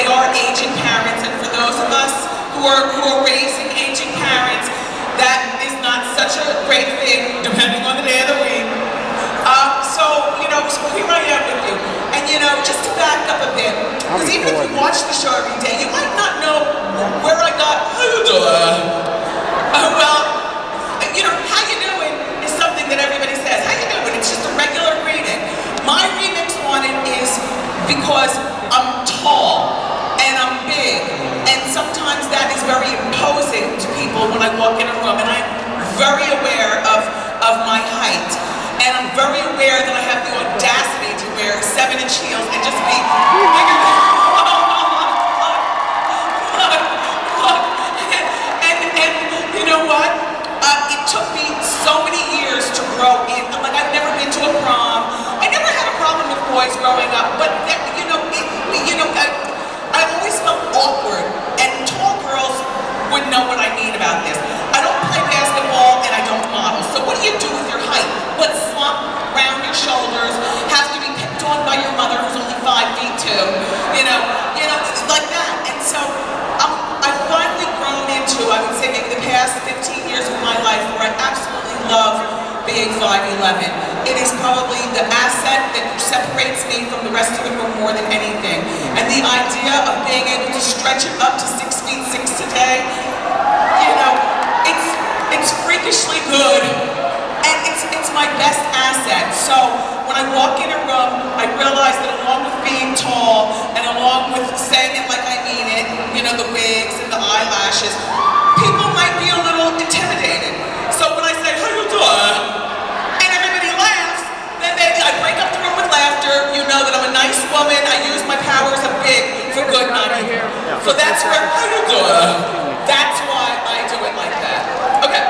they are aging parents, and for those of us who are raising aging parents, that is not such a great thing, depending on the day of the week. So here I am with you. And just to back up a bit, because even if you watch the show every day, you might not know where I got, how you doing? Well, how you doing is something that everybody says. How you doing? It's just a regular greeting. My remix on it is because I'm tall and I'm big, and sometimes that is very imposing to people when I walk in a room, and I'm very aware of my height, and I'm very aware that I have the audacity to wear 7-inch heels and just be bigger than and you know what? It took me so many years to grow in. Like, I've never been to a prom. I never had a problem with boys growing up, but I always felt awkward, and tall girls would know what I mean about this. I don't play basketball and I don't model. So what do you do with your height? But slump around your shoulders, have to be picked on by your mother who's only 5'2", like that. And so I've finally grown into, I would say maybe the past 15 years of my life, where I absolutely love being 5'11". It is probably the asset that separates me from the rest of the room more than anything. And the idea of being able to stretch it up to 6'6" today, it's freakishly good. And it's my best asset. So when I walk in a room, I realize that along with being tall and along with saying it like I mean it, the wigs and the eyelashes, people might be a little intimidated. So when I say, how you doing? And everybody laughs, then I break up the room with laughter. You know that I'm a nice woman. I use my powers of big for good, not evil. So that's where, how you doing? That's why I do it like that. Okay.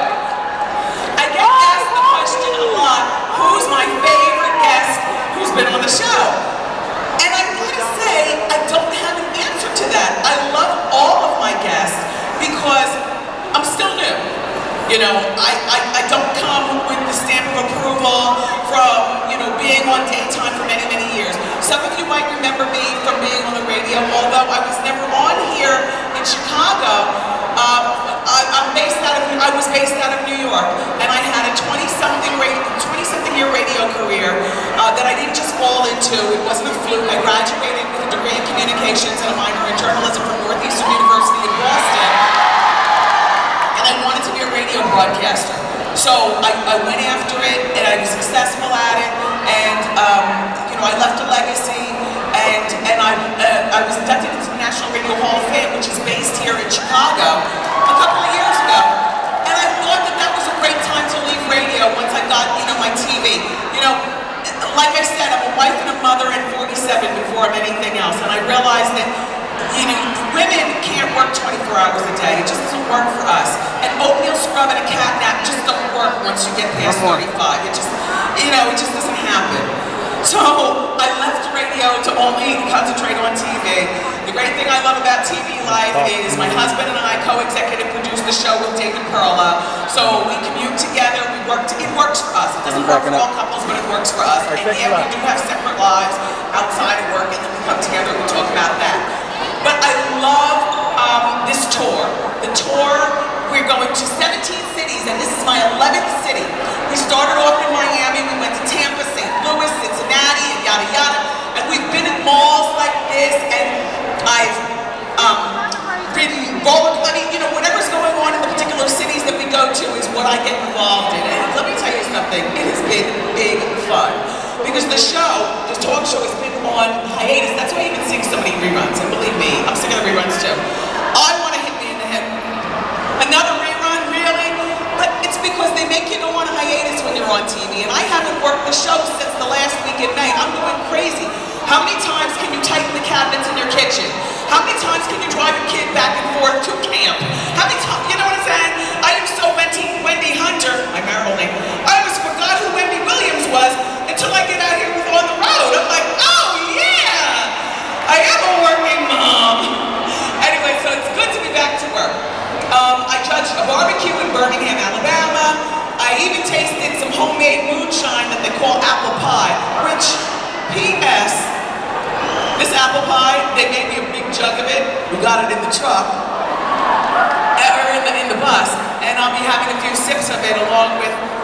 I get asked the question a lot, who's my favorite guest who's been on the show? And I'm going to say, I don't have an answer to that. I love all of my guests because I'm still new. I don't come with the stamp of approval from, being on daytime for many, many years. Some of you might remember me from being on the radio, although I was never on here in Chicago. I was based out of New York, and I had a 20-something year radio career that I didn't just fall into. It wasn't a fluke. I graduated with a degree in communications and a minor in journalism from Northeastern University in Boston. And I wanted to be a radio broadcaster. So I went after it, and I was successful at it, and I left a legacy, and I was inducted into the National Radio Hall of Fame, which is based here in Chicago, a couple of years ago. And I thought that was a great time to leave radio once I got, my TV. Like I said, I'm a wife and a mother and 47 before I'm anything else, and I realized that women can't work 24 hours a day. It just doesn't work for us. And oatmeal scrub and a cat nap just don't work once you get past 35. It just, it just doesn't happen. So I left radio to only concentrate on TV. The great thing I love about TV life is my husband and I co-executive produce the show with David Perla. So we commute together, it works for us. It doesn't work for all couples, but it works for us. And yeah, we do have separate lives outside of work, and then we come together and we talk about that. But I love this tour. The tour, we're going to 17 cities, and this is my 11th city. We started off in Miami, we went to Tampa, St. Louis, Cincinnati, and yada yada. And we've been in malls like this, and I've ridden roller, whatever's going on in the particular cities that we go to is what I get involved in. And let me tell you something, it has been big fun. Because the talk show has been on hiatus. That's why you've been seeing so many reruns. And believe me, I'm sick of the reruns too. I want to hit me in the head. Another rerun, really? But it's because they make you go on hiatus when you're on TV. And I haven't worked the show since the last week in May. I'm going crazy. How many times can you tighten the cabinets in your kitchen? How many times can you drive your kid back and forth to camp? How many times, you know what I'm saying? I am so Wendy Hunter, my marital name. I almost forgot who Wendy Williams was until I get out here on the road. I'm like, oh yeah, I am a working mom. Anyway, so it's good to be back to work. I judged a barbecue in Birmingham, Alabama. I even tasted some homemade moonshine that they call apple pie, which, P.S., this apple pie, they made me a big jug of it.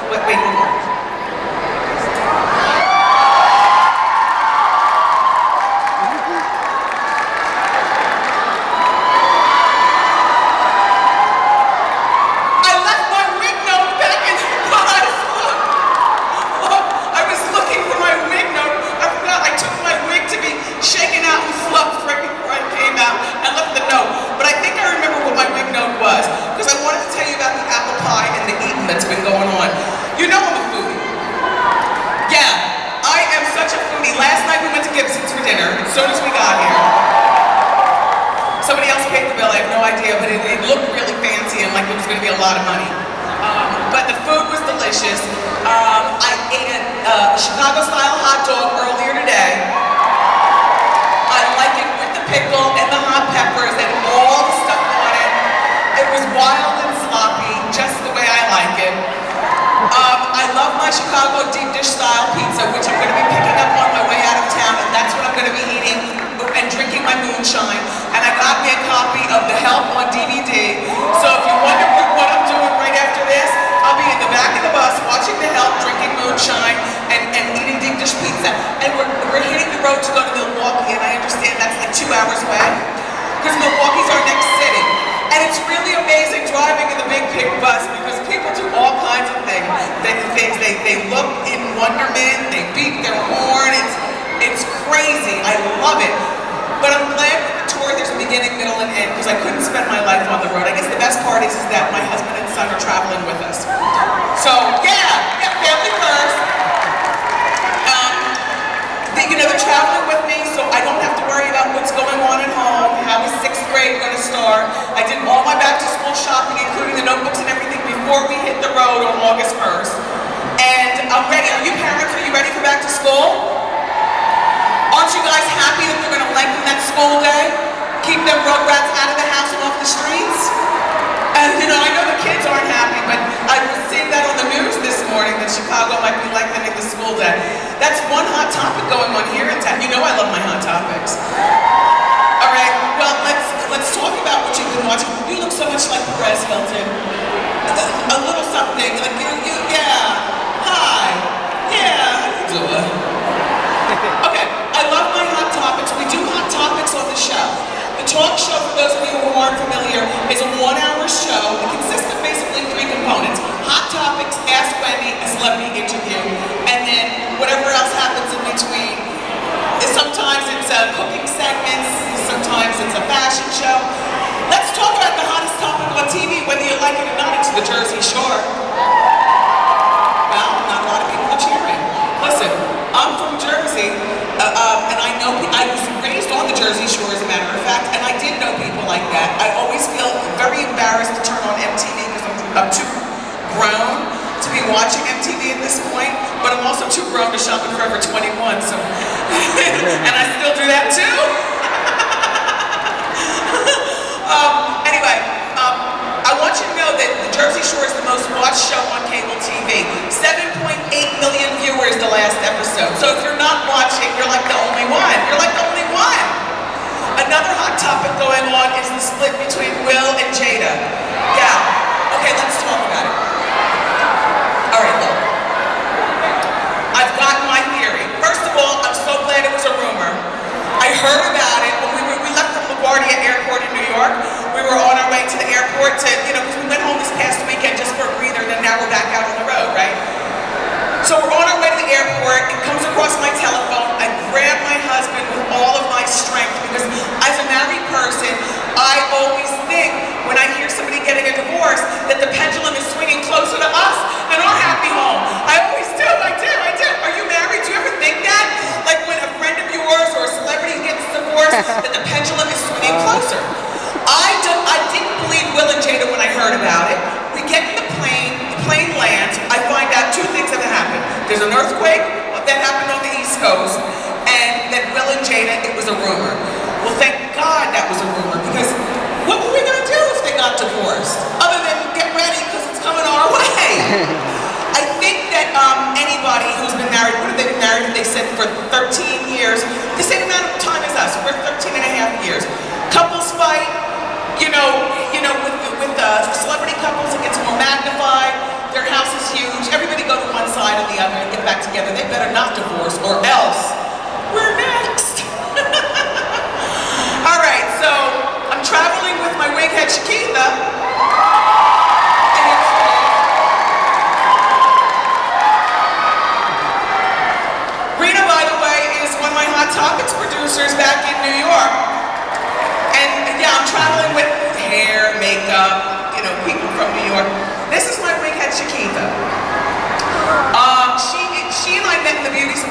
Wait, hold on. That's been going on. You know I'm a foodie. Yeah, I am such a foodie. Last night we went to Gibson's for dinner, as soon as we got here. Somebody else paid the bill, I have no idea, but it looked really fancy and like it was going to be a lot of money. But the food was delicious. I ate a Chicago-style hot dog earlier today. I like it with the pickle and the hot peppers and all the stuff on it. It was wild and sloppy, just the way I like it. I love my Chicago deep dish style pizza, which I'm going to be picking up on my way out of town, and that's what I'm going to be eating and drinking my moonshine. And I got me a copy of The Help on DVD. So if you wonder what I'm doing right after this, I'll be in the back of the bus watching The Help, drinking moonshine, and eating deep dish pizza. And we're hitting the road to go to Milwaukee, and I understand that's like 2 hours away, because Milwaukee's our next city. And it's really amazing driving in the big pig bus because people do all kinds of things. They look in wonderment, they beat their horn, it's crazy, I love it. But I'm glad with the tour there's a beginning, middle, and end because I couldn't spend my life on the road. I guess the best part is that my husband and son are traveling with us. So yeah, family first. They're traveling with me, so I don't have to worry about what's going on at home. How is 6th grade going to start? I did all my back-to-school shopping, including the notebooks and everything, before we hit the road on August 1st. And I'm ready. Are you parents? Are you ready for back to school? Aren't you guys happy that they're going to lengthen that school day? Keep them rugrats out of the house and off the streets? And I know the kids aren't happy, but I was seeing that on the news this morning that Chicago might be lengthening the school day. That's one hot topic going on here in town. You know I love my hot topics. All right, well, let's talk about what you've been watching. You look so much like Perez Hilton. A little something, like yeah. Hi. Yeah, how you doing? Okay, I love my hot topics. We do hot topics on the show. The talk show, for those of you who aren't familiar, is a 1-hour show. It consists of basically 3 components. Hot topics, Ask Wendy, a celebrity interview, and then whatever else happens in between. Sometimes it's cooking segments, sometimes it's a fashion show. Let's talk about the hottest topic on TV, whether you like it or not. It's the Jersey Shore. Well, not a lot of people are cheering. Listen, I'm from Jersey, and I was raised on the Jersey Shore, as a matter of fact, and I did know people like that. I always feel very embarrassed to turn on MTV because I'm too grown to be watching MTV at this point, but I'm also too grown to shop at Forever 21, so, and I still do that too. Anyway, I want you to know that the Jersey Shore is the most watched show on cable TV. 7.8 million viewers the last episode. So if you're not watching, you're like the only one. You're like the only one. Another hot topic going on is the split between Will and Jada. Yeah. Okay, let's talk about it. All right, look. I've got my theory. First of all, I'm so glad it was a rumor. I heard about it when we left from LaGuardia Airport in New York. We were on our way to the airport to, because we went home this past weekend just for a breather, and then now we're back out on the road, right? So we're on our way to the airport. It comes across my telephone. I grab my husband with all of my strength because as a married person, I always think when I hear somebody getting a divorce that the pendulum is swinging closer to us and our happy home. I always do. I do. Are you married? Do you ever think that? Like when a friend of yours or a celebrity gets divorced, that the pendulum is swinging closer. I didn't believe Will and Jada when I heard about it. We get in the plane lands, I find out 2 things have happened. There's an earthquake that happened on the East Coast, and that Will and Jada, it was a rumor. Well, thank God that was a rumor, because what were we going to do if they got divorced? Other than get ready, because it's coming our way.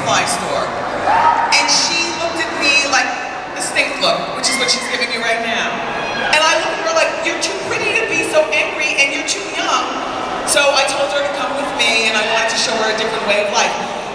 supply store. And she looked at me like the stink look, which is what she's giving me right now. And I looked at her like, you're too pretty to be so angry and you're too young. So I told her to come with me and I wanted to show her a different way of life.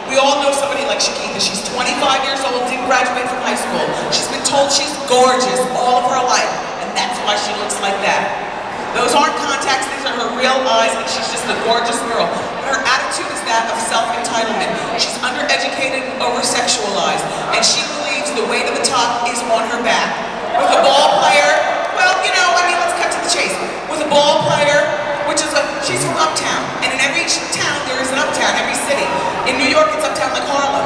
We all know somebody like Shakita. She's 25 years old, didn't graduate from high school. She's been told she's gorgeous all of her life, and that's why she looks like that. Those aren't contacts, these are her real eyes, and she's just a gorgeous girl. But her attitude is that of self-entitlement. She's undereducated and over-sexualized, and she believes the way to the top is on her back. With a ball player, well, you know, I mean, let's cut to the chase. With a ball player, which is she's from uptown, and in every town there is an uptown, every city. In New York, it's uptown like Harlem.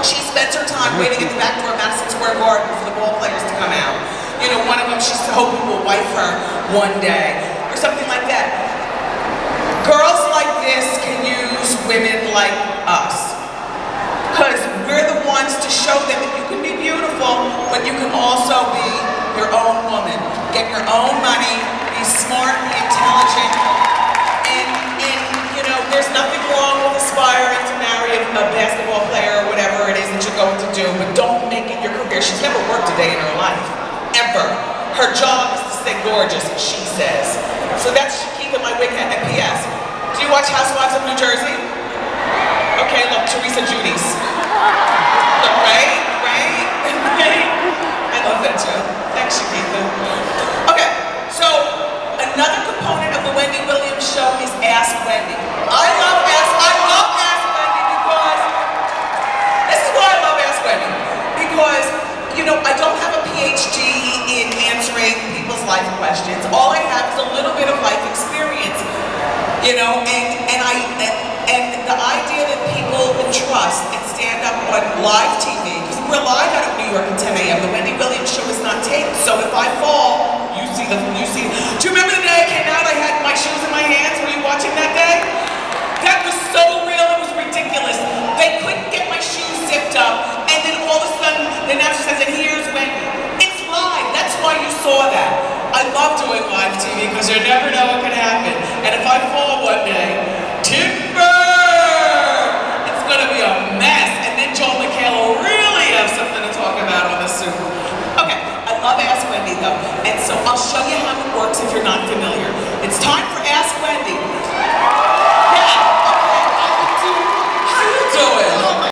She spends her time waiting at the back door of Madison Square Garden for the ball players to come out. You know, one of them she's hoping will wife her one day, or something like that. Girls like this can use women like us, because we're the ones to show them that you can be beautiful, but you can also be your own woman. Get your own money, be smart, be intelligent, and you know, there's nothing wrong with aspiring to marry a basketball player or whatever it is that you're going to do, but don't make it your career. She's never worked a day in her life, ever. Her job is to stay gorgeous, she says. So that's Shakita, my wig hat at PS. Do you watch Housewives of New Jersey? Okay, look, Teresa Judy's. Look, right? I love that too. Thanks, Shakita. Okay, so another component of the Wendy Williams show is Ask Wendy. I love Ask Wendy because, this is why I love Ask Wendy, because, you know, I don't have a PhD in answering people's life questions. All I have is a little bit of life experience, you know, and the idea that people can trust and stand up on live TV, because we're live out of New York at 10 a.m. The Wendy Williams show is not taped, so if I fall, you see. Do you remember the day I came out, I had my shoes in my hands? Were you watching that day? That was so real, it was ridiculous. They couldn't get my shoes zipped up, and then all of a sudden, the announcer says, and here's Wendy. It's live, that's why you saw that. I love doing live TV, because you never know what can happen. And if I fall one day, timber! It's gonna be a mess, and then Joel McHale will really have something to talk about on the Super. Okay, I love Ask Wendy though, and so I'll show you how it works if you're not familiar. It's time for